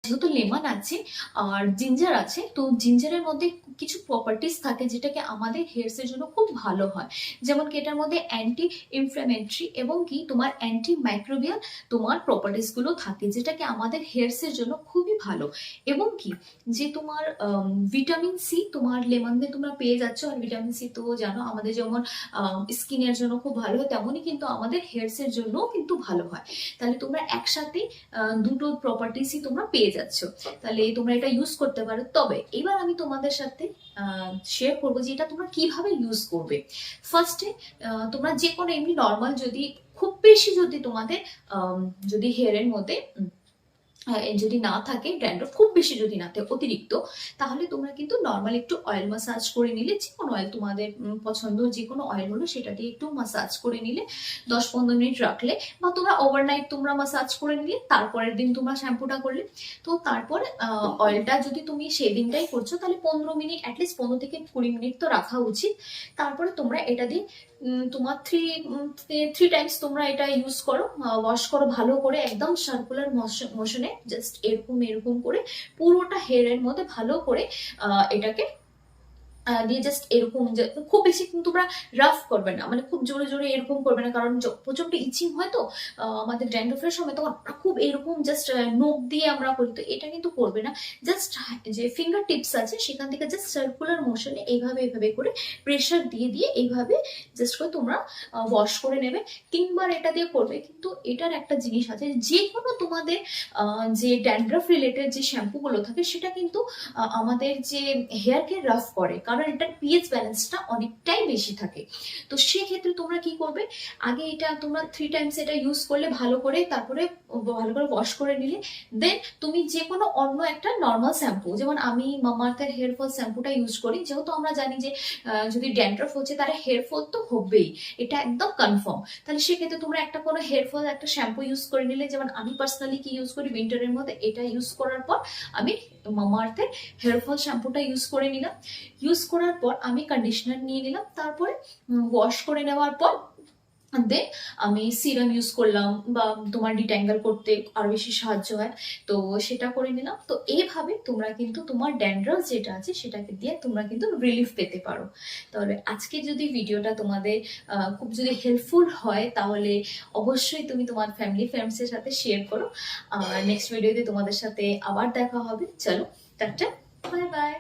যেহেতু লেমন আছে আর জিঞ্জার আছে, তো জিঞ্জারের মধ্যে কিছু প্রপার্টিস থাকে যেটাকে আমাদের হেয়ারসের জন্য খুব ভালো হয়। যেমন কি এটার মধ্যে অ্যান্টি ইনফ্ল্যামেটরি এবং কি তোমার অ্যান্টি মাইক্রোবিয়াল তোমার প্রপার্টিস গুলো থাকে, যেটাকে আমাদের হেয়ারসের জন্য খুবই ভালো। এবং কি যে তোমার ভিটামিন সি তোমার লেমনে তোমরা পেয়ে যাচ্ছ। আর ভিটামিন সি তো জানো আমাদের যেমন স্কিনের জন্য খুব ভালো হয়, তেমনই কিন্তু আমাদের হেয়ারসের জন্যও কিন্তু ভালো হয়। তাহলে তোমরা একসাথে দুটো প্রপার্টিসই তোমরা পেয়ে যাচ্ছ, তাহলে তোমরা এটা ইউজ করতে পারো। তবে এবার আমি তোমাদের সাথে শেয়ার করবো যে এটা তোমরা কিভাবে ইউজ করবে। ফার্স্টে তোমরা যে কোনো এমনি নর্মাল, যদি খুব বেশি যদি তোমাদের যদি হেয়ারের মধ্যে যদি না থাকে ড্যান্ড্রফ খুব বেশি যদি না থাকে অতিরিক্ত, তাহলে তোমরা কিন্তু নর্মাল একটু অয়েল মাসাজ করে নিলে, যে কোনো অয়েল তোমাদের পছন্দ যে কোনো অয়েল হলো সেটা দিয়ে একটু মাসাজ করে নিলে 10-15 মিনিট রাখলে, বা তোমরা ওভারনাইট তোমরা মাসাজ করে নিলে, তারপরের দিন তোমরা শ্যাম্পুটা করলে। তো তারপর অয়েলটা যদি তুমি সেদিনটাই করছো তাহলে 15 মিনিট, অ্যাটলিস্ট 15 থেকে 20 মিনিট তো রাখা উচিত। তারপরে তোমরা এটা দিয়ে তোমার থ্রি টাইমস তোমরা এটা ইউজ করো, ওয়াশ করো ভালো করে, একদম সার্কুলার মোশনে, জাস্ট এরকম এরকম করে পুরোটা হেয়ারের মধ্যে ভালো করে এটাকে দিয়ে জাস্ট এরকম, খুব বেশি কিন্তু তোমরা রাফ করবে না, মানে খুব জোরে জোরে এরকম করবে না, কারণ প্রচন্ড ইচিং হয় তো আমাদের ড্যান্ড্রফের সময়, তখন খুব এরকম জাস্ট নখ দিয়ে আমরা করি, তো এটা কিন্তু করবে না। জাস্ট যে ফিঙ্গার টিপস আছে সেখান থেকে জাস্ট সার্কুলার মোশনে এইভাবে এইভাবে করে প্রেশার দিয়ে দিয়ে এইভাবে জাস্ট করে তোমরা ওয়াশ করে নেবে। 3 বার এটা দিয়ে করবে। কিন্তু এটার একটা জিনিস আছে, যে কোনো তোমাদের যে ড্যান্ড্রফ রিলেটেড যে শ্যাম্পুগুলো থাকে সেটা কিন্তু আমাদের যে হেয়ারকে রাফ করে, কারণ এটার পিএইচ ব্যালেন্সটা অনেকটাই বেশি থাকে। তো সেক্ষেত্রে তোমরা কি করবে, আগে এটা তোমরা 3 টাইমস এটা ইউজ করলে ভালো করে, তারপরে ভালো করে ওয়াশ করে নিলে, দেন তুমি যে কোনো অন্য একটা নর্মাল শ্যাম্পু, যেমন আমি মামাআর্থের হেয়ার ফল শ্যাম্পুটা ইউজ করি, যেহেতু আমরা জানি যে যদি ড্যান্ড্রফ হচ্ছে তাহলে হেয়ার ফল তো হবেই, এটা একদম কনফার্ম। তাহলে সেক্ষেত্রে তোমরা একটা কোনো হেয়ার ফল একটা শ্যাম্পু ইউজ করে নিলে, যেমন আমি পার্সোনালি কি ইউজ করি, উইন্টারের মধ্যে এটা ইউজ করার পর আমি মামাআর্থের হেয়ার ফল শ্যাম্পুটা ইউজ করে নিলাম। ইউজ করার পর আমি কন্ডিশনার নিয়ে নিলাম, তারপরে ওয়াশ করে নেওয়ার পর দেন আমি সিরাম ইউজ করলাম, বা তোমার ডিট্যাঙ্গেল করতে আরো বেশি সাহায্য হয়, তো সেটা করে নিলাম। তো এইভাবে তোমরা কিন্তু তোমার ড্যান্ড্রফ যেটা আছে সেটাকে দিয়ে তোমরা কিন্তু রিলিফ পেতে পারো। তাহলে আজকে যদি ভিডিওটা তোমাদের খুব যদি হেল্পফুল হয়, তাহলে অবশ্যই তুমি তোমার ফ্যামিলি ফ্রেন্ডসের সাথে শেয়ার করো। আর নেক্সট ভিডিওতে তোমাদের সাথে আবার দেখা হবে। চলো, টাটা, বাই বাই।